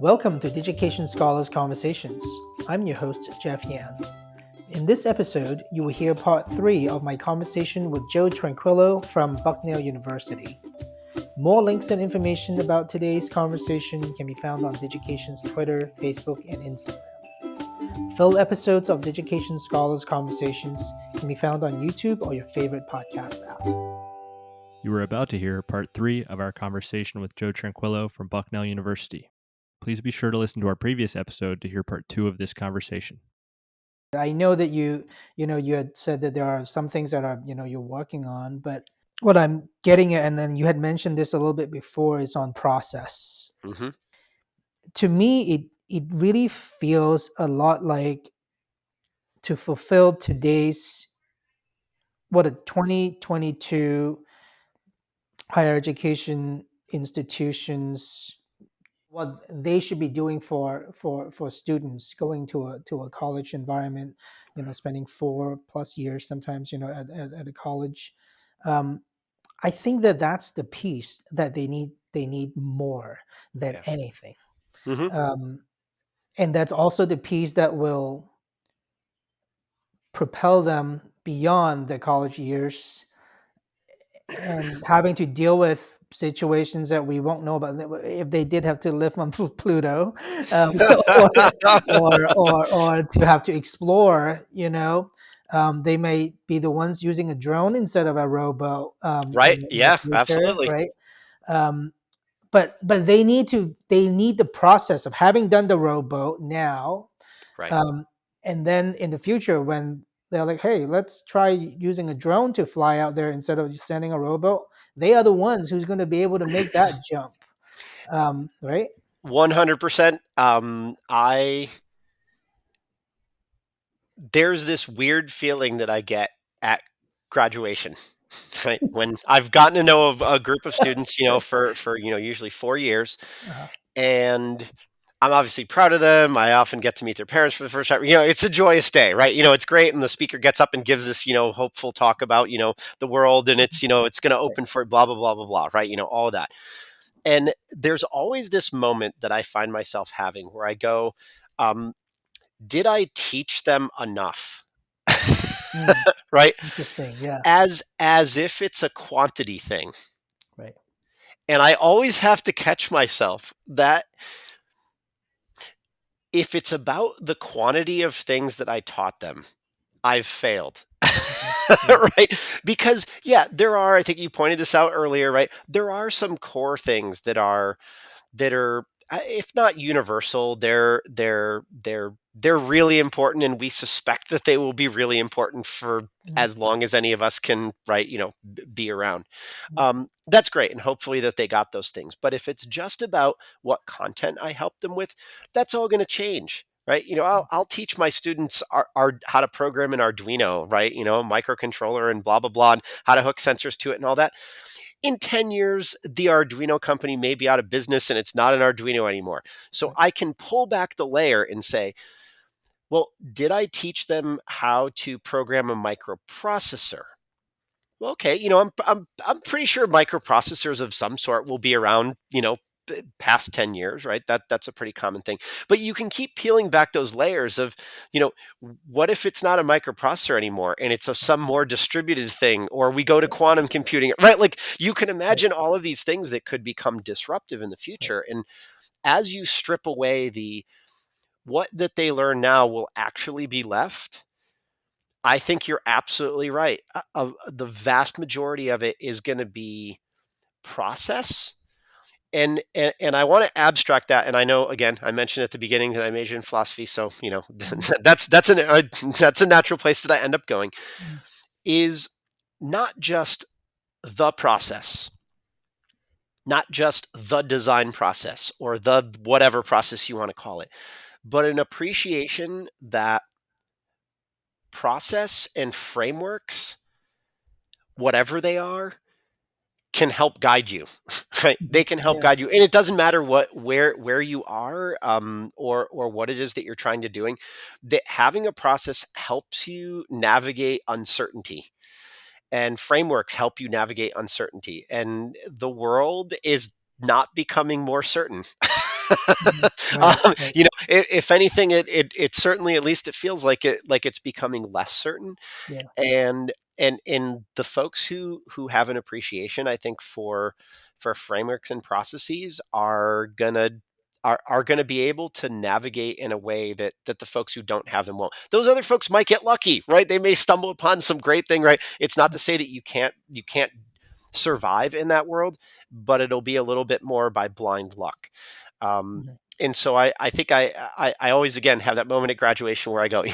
Welcome to Digication Scholars Conversations. I'm your host, Jeff Yan. In this episode, you will hear part 3 of my conversation with Joe Tranquillo from Bucknell University. More links and information about today's conversation can be found on Digication's Twitter, Facebook, and Instagram. Full episodes of Digication Scholars Conversations can be found on YouTube or your favorite podcast app. You are about to hear part 3 of our conversation with Joe Tranquillo from Bucknell University. Please be sure to listen to our previous episode to hear part 2 of this conversation. I know that you had said that there are some things that are, you're working on, but what I'm getting at, and then you had mentioned this a little bit before, is on process. Mm-hmm. To me, it really feels a lot like to fulfill today's, what a 2022 higher education institutions, what they should be doing for students going to a college environment, spending 4+ years sometimes, at a college. I think that that's the piece that they need more than anything. Mm-hmm. And that's also the piece that will propel them beyond the college years and having to deal with situations that we won't know about if they did have to live on Pluto, or to have to explore. They may be the ones using a drone instead of a rowboat. Right. In the Yeah, future, absolutely. right? But they need the process of having done the rowboat now, Right. and then in the future when they're like, hey, let's try using a drone to fly out there instead of sending a rowboat. They are the ones who's going to be able to make that jump, right? 100%. There's this weird feeling that I get at graduation, right? When I've gotten to know a group of students, for usually 4 years, Uh-huh. and I'm obviously proud of them. I often get to meet their parents for the first time. It's a joyous day, right? It's great. And the speaker gets up and gives this, hopeful talk about, the world, and it's going to open for blah, blah, blah, blah, blah, right? All of that. And there's always this moment that I find myself having where I go, did I teach them enough? Right? Interesting. Yeah. As if it's a quantity thing. Right. And I always have to catch myself that if it's about the quantity of things that I taught them, I've failed. Right? Because there are, I think you pointed this out earlier, right? There are some core things that are if not universal, they're really important, and we suspect that they will be really important for as long as any of us can, right, be around. That's great, and hopefully that they got those things. But if it's just about what content I help them with, that's all going to change. Right. I'll teach my students how to program an Arduino, right? Microcontroller and blah, blah, blah, and how to hook sensors to it and all that. In 10 years, the Arduino company may be out of business and it's not an Arduino anymore. So I can pull back the layer and say, well, did I teach them how to program a microprocessor? Well, okay, I'm pretty sure microprocessors of some sort will be around, past 10 years, right? That's a pretty common thing. But you can keep peeling back those layers of, what if it's not a microprocessor anymore and it's some more distributed thing, or we go to quantum computing, right? Like you can imagine all of these things that could become disruptive in the future. And as you strip away what that they learn now will actually be left, I think you're absolutely right. The vast majority of it is going to be process. And I want to abstract that. And I know, again, I mentioned at the beginning that I majored in philosophy. So, that's a natural place that I end up going, is not just the process, not just the design process or the whatever process you want to call it, but an appreciation that process and frameworks, whatever they are, can help guide you. Right? They can help guide you, and it doesn't matter where you are, or what it is that you're trying to doing. That having a process helps you navigate uncertainty, and frameworks help you navigate uncertainty. And the world is not becoming more certain. Mhm. Right, right. If anything, it certainly, at least it feels like it's becoming less certain. Yeah. And the folks who have an appreciation, I think, for frameworks and processes are gonna be able to navigate in a way that the folks who don't have them won't. Those other folks might get lucky, right? They may stumble upon some great thing, right? It's not to say that you can't survive in that world, but it'll be a little bit more by blind luck. Um, Mhm. and so I think I always again have that moment at graduation where I go,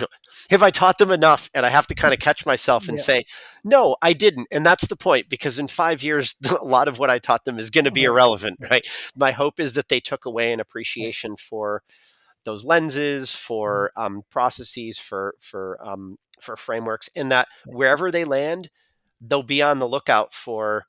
have I taught them enough? And I have to kind of catch myself and Yeah. say, no, I didn't. And that's the point, because in 5 years, a lot of what I taught them is going to be Right. irrelevant, Right. right? My hope is that they took away an Right. appreciation for those lenses, Mhm. for processes, for frameworks, and that Yeah. wherever they land, they'll be on the lookout for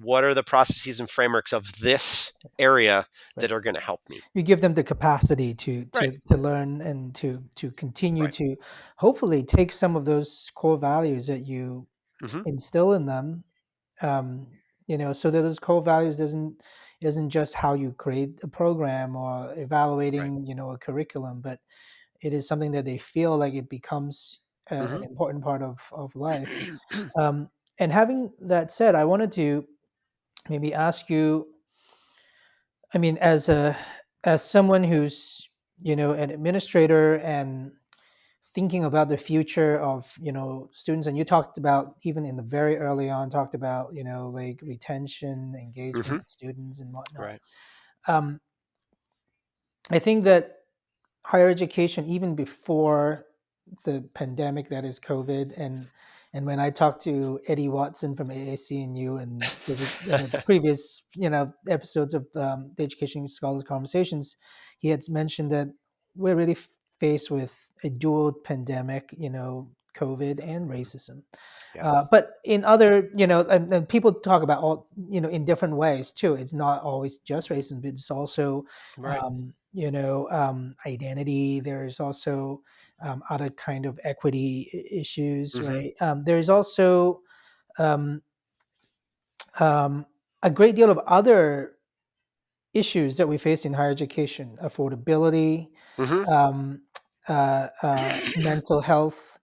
what are the processes and frameworks of this area Right. that are going to help me. You give them the capacity to Right. learn and to continue Right. to hopefully take some of those core values that you Hmm. instill in them, um, so that those core values isn't just how you create a program or Right. evaluating, a curriculum, but it is something that they feel like it becomes an Hmm. important part of life. Um, and having that said, I wanted to maybe ask you, I mean, as someone who's, an administrator and thinking about the future of, students, and you talked about, even in the very early on, talked about, like retention, engagement Hmm. with students and whatnot. Right. um, I think that higher education, even before the pandemic that is COVID, and when I talked to Eddie Watson from AAC&U and the previous, episodes of the Education Scholars Conversations, he had mentioned that we're really faced with a dual pandemic, COVID and racism. Yeah. But in other, and people talk about all, in different ways too. It's not always just racism, but it's also, Right. identity. There's also other kind of equity issues, Hmm. right? There's also um, um, a great deal of other issues that we face in higher education: affordability, Hmm. um, mental health.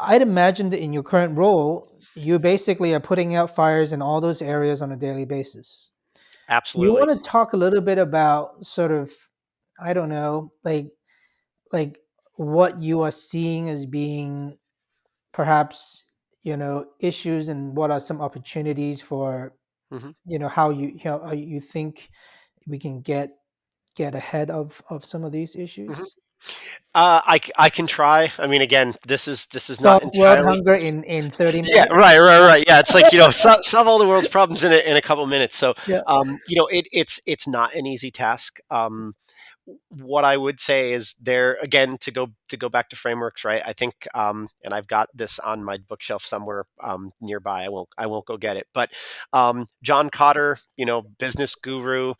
I'd imagine that in your current role, you basically are putting out fires in all those areas on a daily basis. Do you Absolutely. want to talk a little bit about sort of, I don't know, like what you are seeing as being perhaps, issues, and what are some opportunities for, Hmm. how you think we can get ahead of some of these Hmm. issues? I can try. I mean, again, this is not Solve world entirely. hunger in 30 Yeah, minutes? right, right, right. Yeah, it's like, solve all the world's problems in a couple minutes. So, Yeah. it's not an easy task. What I would say is, there again, to go back to frameworks, right? I think, and I've got this on my bookshelf somewhere nearby. I won't go get it, but John Cotter, business guru,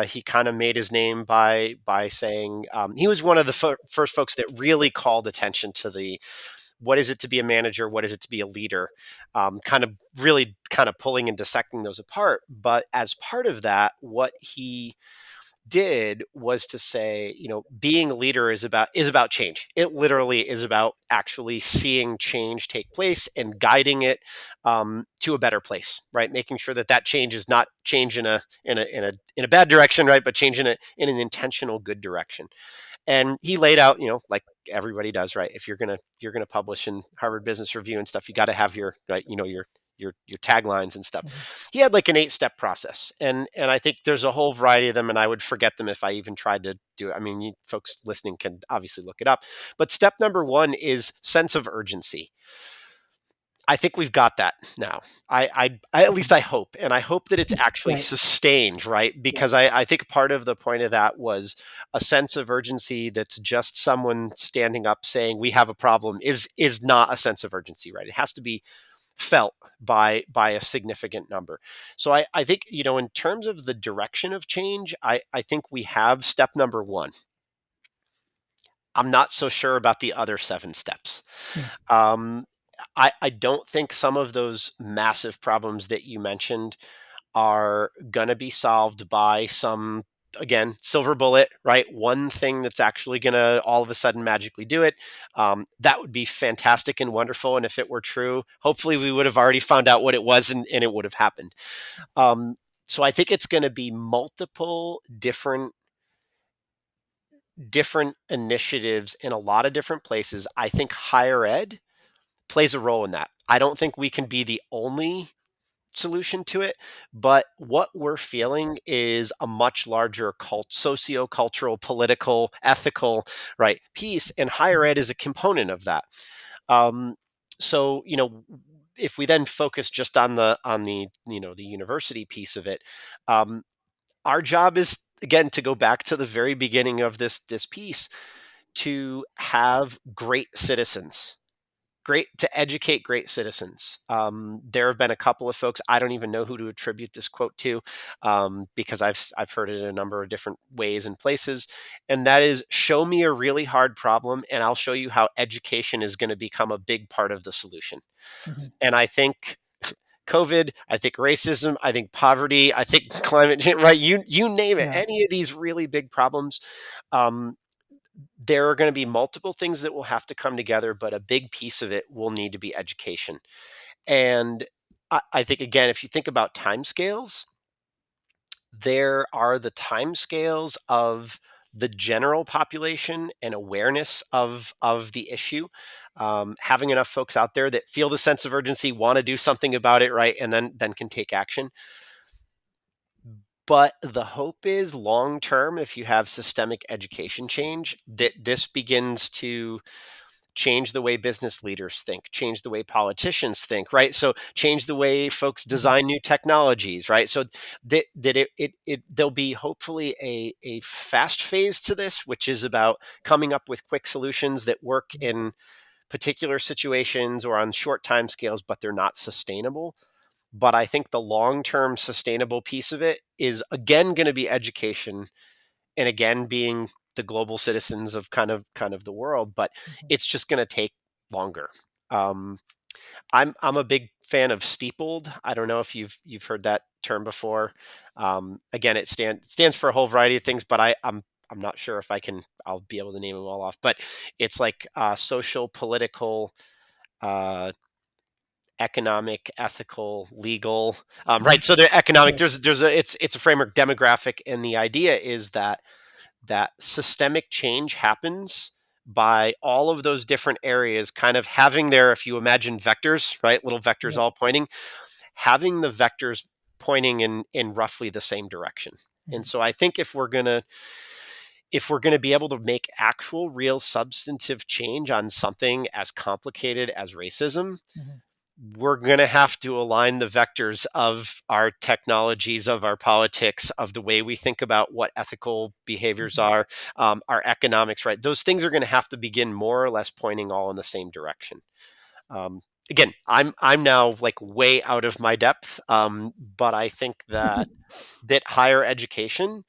he kind of made his name by saying, he was one of the first folks that really called attention to the what is it to be a manager, what is it to be a leader, kind of really kind of pulling and dissecting those apart. But as part of that, what he did was to say, being a leader is about change. It literally is about actually seeing change take place and guiding it to a better place, right? Making sure that change is not change in a bad direction, right? But change in an intentional good direction. And he laid out, like everybody does, right? If you're gonna publish in Harvard Business Review and stuff, you got to have your, right, your taglines and stuff. Mhm. He had like an 8-step process, and I think there's a whole variety of them, and I would forget them if I even tried to do it. I mean, you folks listening can obviously look it up. But step number one is sense of urgency. I think we've got that now. At least I hope, and I hope that it's actually Right. sustained, right? Yeah. Because I think part of the point of that was a sense of urgency that's just someone standing up saying we have a problem is not a sense of urgency, right? It has to be felt by a significant number. So I think, in terms of the direction of change, I think we have step number one. I'm not so sure about the other 7 steps. Mm. Um, I don't think some of those massive problems that you mentioned are going to be solved by some again, silver bullet, right? One thing that's actually going to all of a sudden magically do it. That would be fantastic and wonderful. And if it were true, hopefully we would have already found out what it was, and it would have happened. So I think it's going to be multiple different initiatives in a lot of different places. I think higher ed plays a role in that. I don't think we can be the only solution to it, but what we're feeling is a much larger socio-cultural, political, ethical, right, piece, and higher ed is a component of that. Um, so, if we then focus just on the the university piece of it, um, our job is, again, to go back to the very beginning of this piece, to have great citizens, great to educate great citizens. There have been a couple of folks, I don't even know who to attribute this quote to, because I've heard it in a number of different ways and places, and that is, show me a really hard problem and I'll show you how education is going to become a big part of the solution. Mhm. And I think COVID, I think racism, I think poverty, I think climate change, right? You name it, Yeah. any of these really big problems. Um, there are going to be multiple things that will have to come together, but a big piece of it will need to be education. And I think, again, if you think about timescales, there are the timescales of the general population and awareness of the issue. Having enough folks out there that feel the sense of urgency, want to do something about it, right, and then can take action. But the hope is, long term, if you have systemic education change, that this begins to change the way business leaders think, change the way politicians think, right? So change the way folks Mhm. design new technologies, right? So that there'll be hopefully a fast phase to this, which is about coming up with quick solutions that work in particular situations or on short time scales, but they're not sustainable. But I think the long-term sustainable piece of it is, again, going to be education, and again, being the global citizens of kind of the world, but Mhm. it's just going to take longer. Um, I'm a big fan of steepled. I don't know if you've heard that term before. Again, it stands for a whole variety of things, but I'm not sure if I'll be able to name them all off. But it's like social, political, uh, economic, ethical, legal, Mhm. right? So the economic, Right. there's a it's a framework, demographic, and the idea is that systemic change happens by all of those different areas kind of having their, if you imagine vectors, right, little vectors Yeah. all pointing, having the vectors pointing in roughly the same direction. And Mhm. so I think if we're going to be able to make actual real substantive change on something as complicated as racism, Mhm. we're going to have to align the vectors of our technologies, of our politics, of the way we think about what ethical behaviors Mhm. are, our economics, right? Those things are going to have to begin more or less pointing all in the same direction. Um, Again, I'm now like way out of my depth, but I think that higher education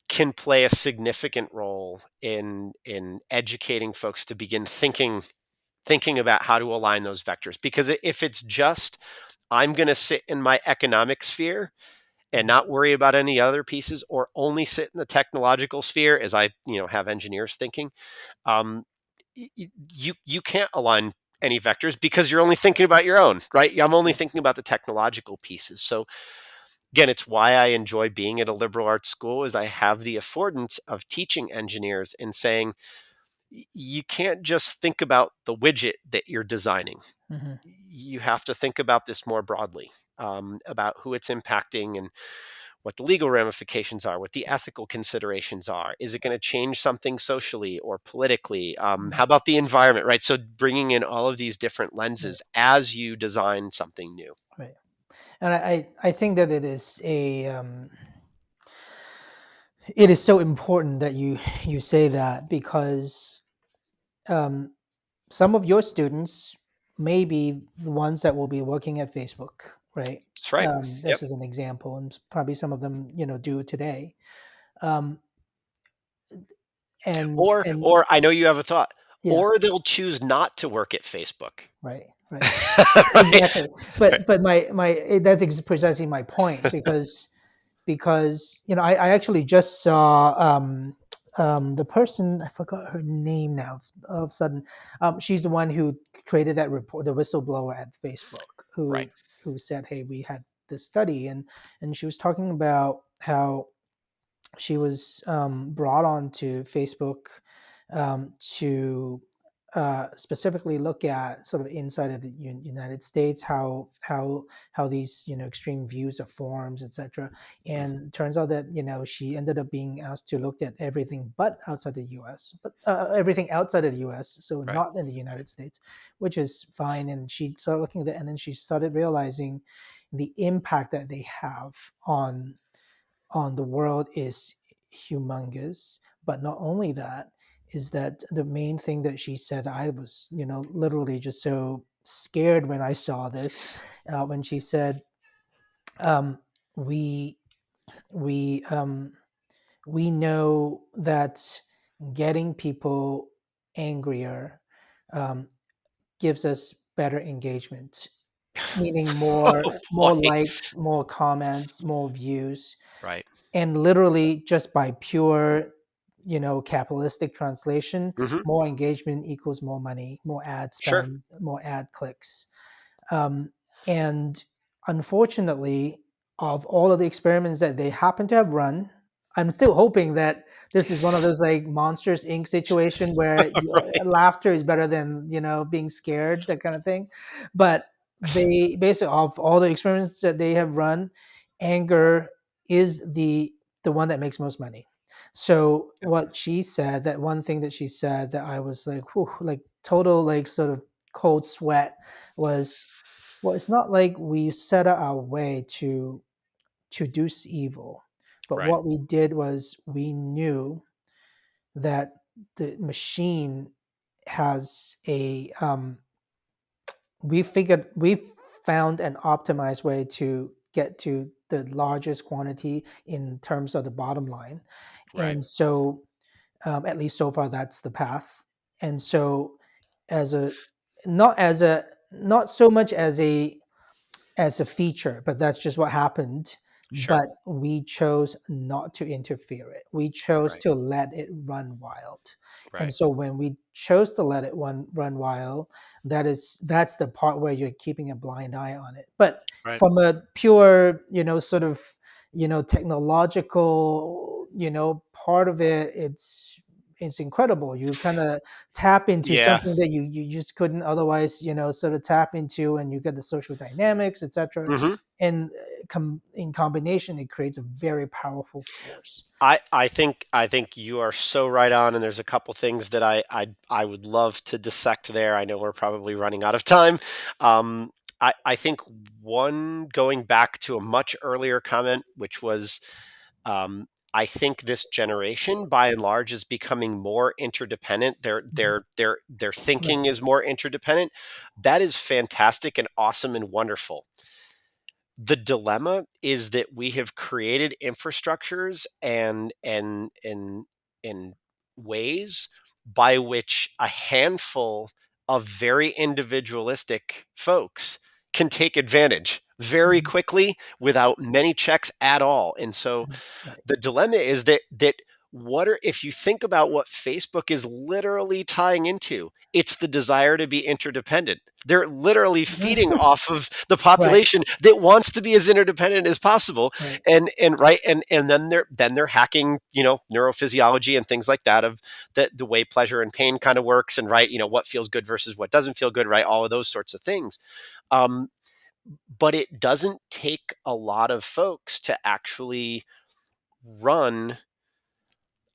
can play a significant role in educating folks to begin thinking about how to align those vectors. Because if it's just, I'm going to sit in my economic sphere and Mhm. not worry about any other pieces, or only sit in the technological sphere, as I have engineers thinking, um, you can't align any vectors because you're only thinking about your own, right? I'm only Yeah. thinking about the technological pieces. So again, it's why I enjoy being at a liberal arts school, is I have the affordance of teaching engineers and saying, you can't just think about the widget that you're designing. Mhm. You have to think about this more broadly, about who it's impacting and what the legal ramifications are, what the ethical considerations are. Is it going to change something socially or politically? How Mhm. about the environment, right? So bringing in all of these different Right. lenses as you design something new. Right. And I think that it is so important that you say that, because um, some of your students may be the ones that will be working at Facebook, right? That's right. Yep. This is an example, and probably some of them, do today. Um, and Or I know you have a thought. yeah, Or they'll choose not to work at Facebook. right, right, Right? exactly. Right. But that's precisely my point, because because I actually just saw the person, I forgot her name now. Of a sudden, she's the one who created that report, the whistleblower at Facebook, Right. who said, "Hey, we had this study," and she was talking about how she was brought on to Facebook to specifically look at sort of inside of the United States, how these extreme views of forms, etc. And turns out that she ended up being asked to look at everything but outside the U.S., but everything outside of the U.S., so Right. not in the United States, which is fine. And she started looking at that, and then she started realizing the impact that they have on the world is humongous. But not only that, is that the main thing that she said, I was, literally just so scared when I saw this, when she said, um, we we we know that getting people angrier um, gives us better engagement, meaning more Oh more boy. likes, more comments, more views. Right. And literally just by pure capitalistic translation, Hmm. more engagement equals more money, more ad Sure. spend, more ad clicks. Um, and unfortunately, of all of the experiments that they happen to have run, I'm still hoping that this is one of those like Monsters Inc. situation where Right. laughter is better than being scared, that kind of thing. But they basically, of all the experiments that they have run, anger is the one that makes most money. So Yep. what she said, that one thing that she said that I was like, whew, like total like sort of cold sweat, was, well, it's not like we set out our way to do evil, but Right. what we did was we knew that the machine has we found an optimized way to get to the largest quantity in terms of the bottom line. Right. And so at least so far that's the path. And so as a not so much as a feature, but that's just what happened. Sure. But we chose not to interfere it. We chose Right. to let it run wild. And Right. so when we chose to let it run wild, that's the part where you're keeping a blind eye on it. But Right. from a pure, sort of, technological, part of it, it's incredible. You kind of tap into Yeah. something that you just couldn't otherwise, sort of tap into, and you get the social dynamics, etc. Hmm. And in combination, it creates a very powerful force. I think you are so right on, and there's a couple things that I would love to dissect there. I know we're probably running out of time. Um, I think one, going back to a much earlier comment, which was, I think this generation, by and large, is becoming more interdependent. Mhm. Their Right. thinking is more interdependent. That is fantastic and awesome and wonderful. The dilemma is that we have created infrastructures and ways by which a handful of very individualistic folks can take advantage very Mhm. quickly without many checks at all. And so Right. the dilemma is that what are, if you think about what Facebook is literally tying into, it's the desire to be interdependent. They're literally feeding off of the Right. population that wants to be as interdependent as possible. Right. And right, and then they're hacking, neurophysiology and things like that, of the way pleasure and pain kind of works, and right, what feels good versus what doesn't feel good, right, all of those sorts of things. um, but it doesn't take a lot of folks to actually run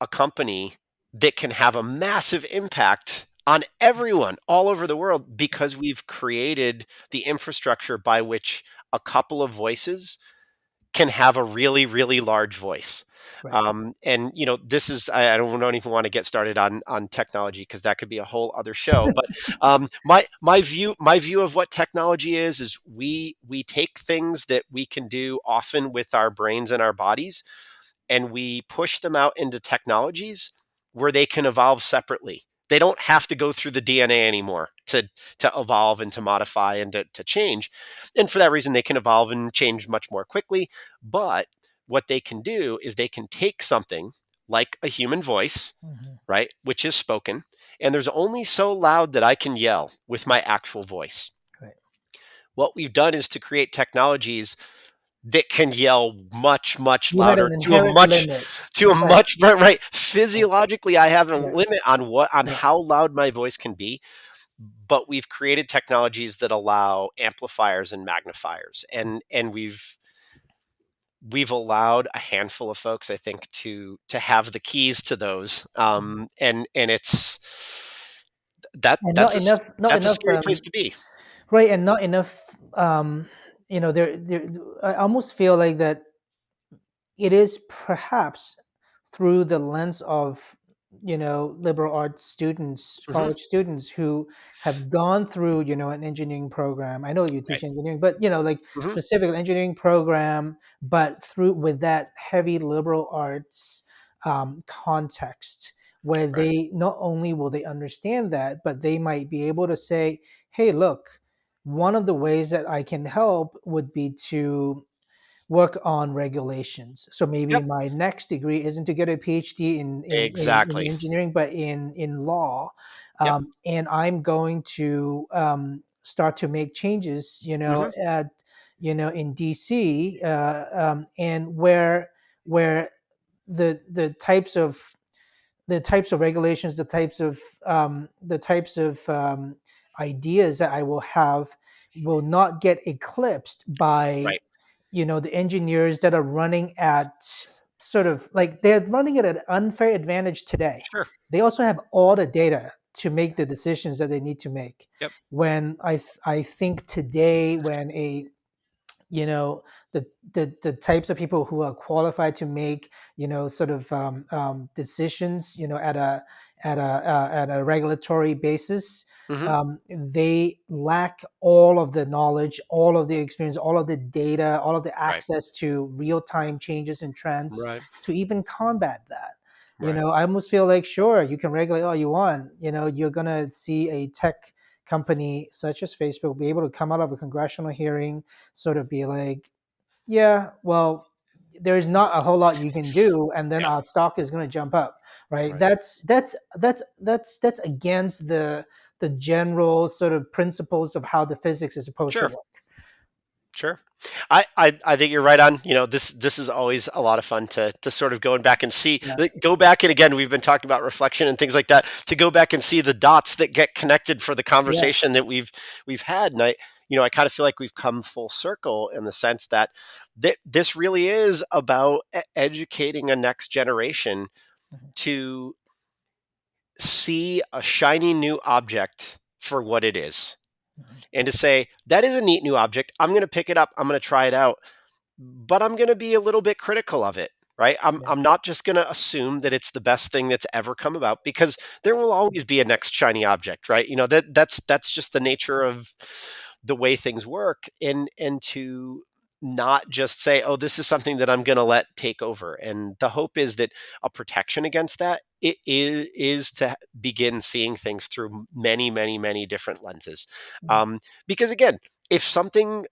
a company that can have a massive impact on everyone all over the world, because we've created the infrastructure by which a couple of voices can have a really, really large voice. Right. And this is, I don't even want to get started on technology, because that could be a whole other show. But my view of what technology is we take things that we can do often with our brains and our bodies, and we push them out into technologies where they can evolve separately. They don't have to go through the DNA anymore to evolve and to modify and to change. And for that reason, they can evolve and change much more quickly. But what they can do is they can take something like a human voice, Mhm. right, which is spoken, and there's only so loud that I can yell with my actual voice. Right. What we've done is to create technologies that can yell much, much You had louder an inherent limit. to a That's right. much right. Right. Physiologically, I have a Yeah. limit on Yeah. how loud my voice can be, but we've created technologies that allow amplifiers and magnifiers, and we've allowed a handful of folks, I think, to have the keys to those, Mhm. and it's And not enough, not that's a enough, scary place to be. right, and not enough. There. I almost feel like that it is perhaps through the lens of liberal arts students, Hmm. college students who have gone through an engineering program. I know you Right. teach engineering, but like Hmm. specific engineering program, but through with that heavy liberal arts context, where Right. they not only will they understand that, but they might be able to say, hey, look, one of the ways that I can help would be to work on regulations. So maybe Yep. my next degree isn't to get a PhD in Exactly. engineering, but in law, Yep. and I'm going to start to make changes, Hmm. at in DC, and where the types of regulations, the types of ideas that I will have will not get eclipsed by Right. the engineers that are running at sort of like they're running at an unfair advantage today. Sure. They also have all the data to make the decisions that they need to make. Yep. When I think today, when a you know the types of people who are qualified to make sort of decisions at a regulatory basis, Hmm. they lack all of the knowledge, all of the experience, all of the data, all of the Right. access to real-time changes and trends Right. to even combat that. Right. I almost feel like, sure, you can regulate all you want. You're gonna see a tech company such as Facebook be able to come out of a congressional hearing, sort of be like, yeah, well, there's not a whole lot you can do, and then Yeah. our stock is going to jump up, right? Right. That's against the general sort of principles of how the physics is supposed to Sure. work. Sure. I think you're right on. This is always a lot of fun to sort of going back and see, Yeah, go back, and again, we've been talking about reflection and things like that, to go back and see the dots that get connected for the yeah, conversation that we've had. And I kind of feel like we've come full circle in the sense that this really is about educating a next generation mhm, to see a shiny new object for what it is, mhm, and to say, that is a neat new object. I'm going to pick it up. I'm going to try it out, but I'm going to be a little bit critical of it, right? yeah, I'm not just going to assume that it's the best thing that's ever come about, because there will always be a next shiny object, right? That's just the nature of the way things work, and to not just say, oh, this is something that I'm going to let take over. And the hope is that a protection against that is to begin seeing things through many, many, many different lenses. mhm, um, because again, if something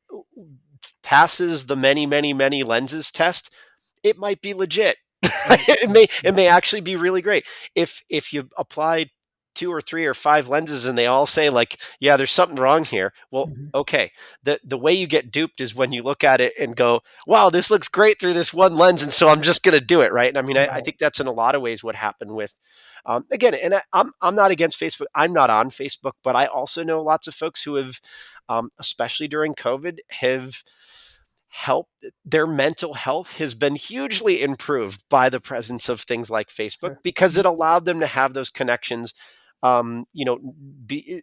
passes the many, many, many lenses test, it might be legit. right, it right, may it right, may actually be really great. If you apply two or three or five lenses and they all say, like, yeah, there's something wrong here. Well, mhm, okay. The way you get duped is when you look at it and go, wow, this looks great through this one lens, and so I'm just going to do it, right? And I mean, I right, think that's in a lot of ways what happened with, again, and I'm not against Facebook. I'm not on Facebook, but I also know lots of folks who have, especially during COVID, have helped, their mental health has been hugely improved by the presence of things like Facebook, sure, because mhm, it allowed them to have those connections, you know, be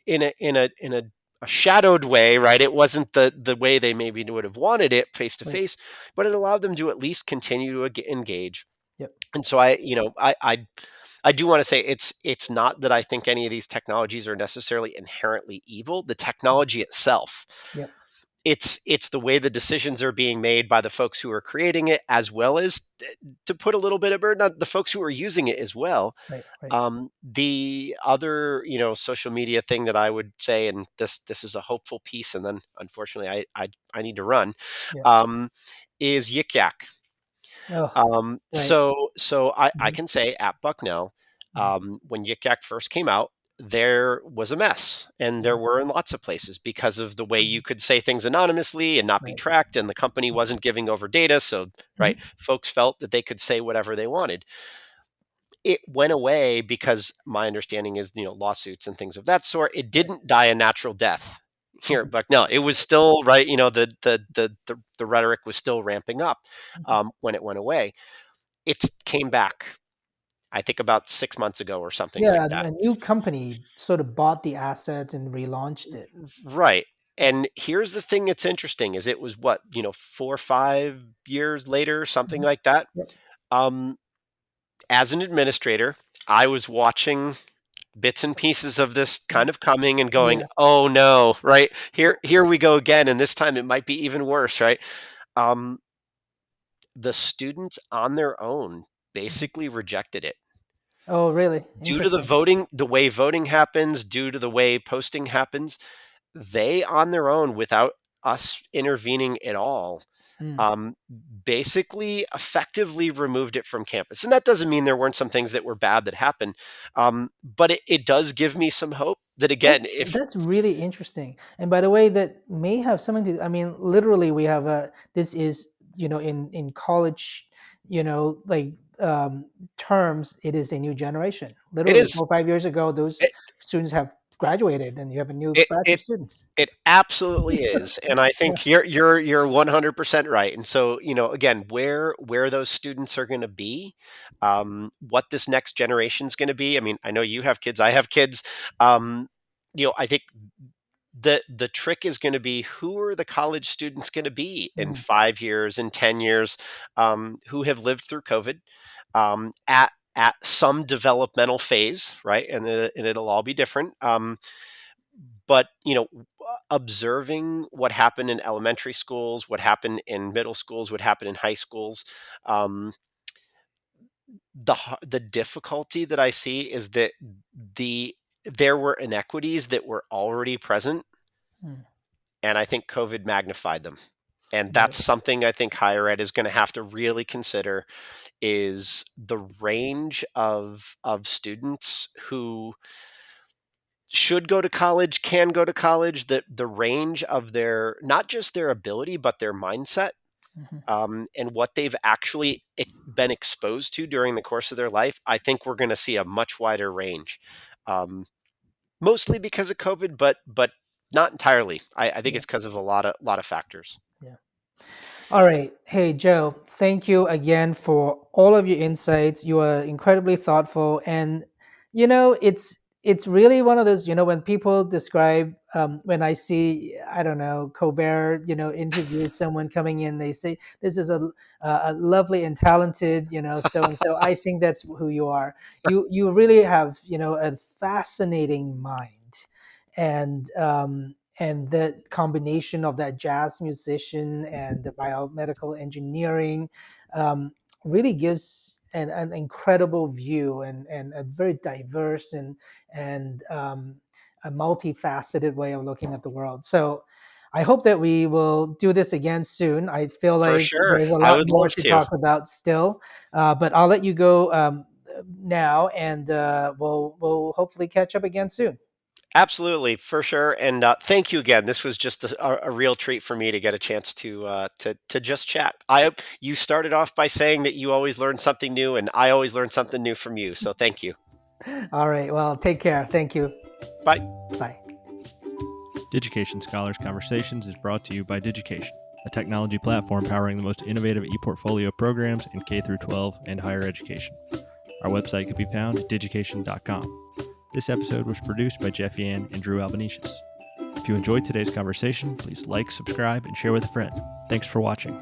in a shadowed way, right? It wasn't the way they maybe would have wanted it face to right, face, but it allowed them to at least continue to engage. yep, And so I do want to say, it's not that I think any of these technologies are necessarily inherently evil. The mhm, technology itself, yep, it's the way the decisions are being made by the folks who are creating it, as well as to put a little bit of burden on the folks who are using it as well. right, right, The other, social media thing that I would say, and this is a hopeful piece, and then unfortunately I need to run, yeah, um, is Yik Yak. Oh, right. So I Mhm, can say at Bucknell, mhm, when Yik Yak first came out, there was a mess, and there mhm, were in lots of places because of the way you mhm, could say things anonymously and not be right. tracked, and the company wasn't giving over data. So, right, Mhm, folks felt that they could say whatever they wanted. It went away because my understanding is, lawsuits and things of that sort. It right. didn't die a natural death here Mhm, at Bucknell. It was still right. The rhetoric was still ramping up mhm. when it went away. It came back, I think, about 6 months ago or something like Yeah, that. a new company sort of bought the assets and relaunched it. Right. Yeah. And here's the thing that's interesting is it was what, 4 or 5 years later, something Mhm. like that. Yep. Um, as an administrator, I was watching bits and pieces of this Mhm. kind of coming and going, Yeah. "Oh, no," right? Here we go again, and this time it might be even worse, right? Um, the students on their own Mhm. basically rejected it. Oh, really? Due to Interesting. the way voting happens, due to the way posting happens, they on their own, without us intervening at all, Mm. um, basically effectively removed it from campus. And that doesn't mean there weren't some things that were bad that happened, but it does give me some hope that, again, if That's really interesting. And by the way, that may have something to. I mean, literally, we have a. This is in college, like terms, it is a new generation. it Literally, is 4 or 5 years ago, those it, students have graduated, and you have a new it, batch of it students. It absolutely is, and I Yeah. think you're 100% right. And so, again, where those students are going to be, what this next generation is going to be. I mean, I know you have kids, I have kids. I think the trick is going to be, who are the college students going to be in Mm, 5 years, in 10 years, who have lived through COVID, at some developmental phase, right? And it'll all be different. But observing what happened in elementary schools, what happened in middle schools, what happened in high schools, um, the difficulty that I see is that there were inequities that were already present, mm, and I think COVID magnified them. And right. that's something I think higher ed is going to have to really consider, is the range of students who should go to college, can go to college, the range of their, not just their ability, but their mindset, Mhm. and what they've actually been exposed to during the course of their life. I think we're going to see a much wider range, um, mostly because of COVID, but not entirely. I think Yeah. it's because of a lot of factors. Yeah. All right. Hey, Joe, thank you again for all of your insights. You are incredibly thoughtful. And, it's really one of those, when people describe, when I see, I don't know, Colbert, interview someone coming in, they say, this is a lovely and talented, so and so. I think that's who you are. You really have, a fascinating mind. And that combination of that jazz musician and the biomedical engineering um, really gives an incredible view and a very diverse and a multifaceted way of looking at the world. So I hope that we will do this again soon. I feel For like sure, there's a I lot would more love to to. talk about still, but I'll let you go now, and we'll hopefully catch up again soon. Absolutely, for sure. And thank you again. This was just a real treat for me to get a chance to just chat. You started off by saying that you always learn something new, and I always learn something new from you. So thank you. All right. Well, take care. Thank you. Bye. Bye. Digication Scholars Conversations is brought to you by Digication, a technology platform powering the most innovative e-portfolio programs in K through 12 and higher education. Our website can be found at digication.com. This episode was produced by Jeff Yan and Drew Albanesius. If you enjoyed today's conversation, please like, subscribe, and share with a friend. Thanks for watching.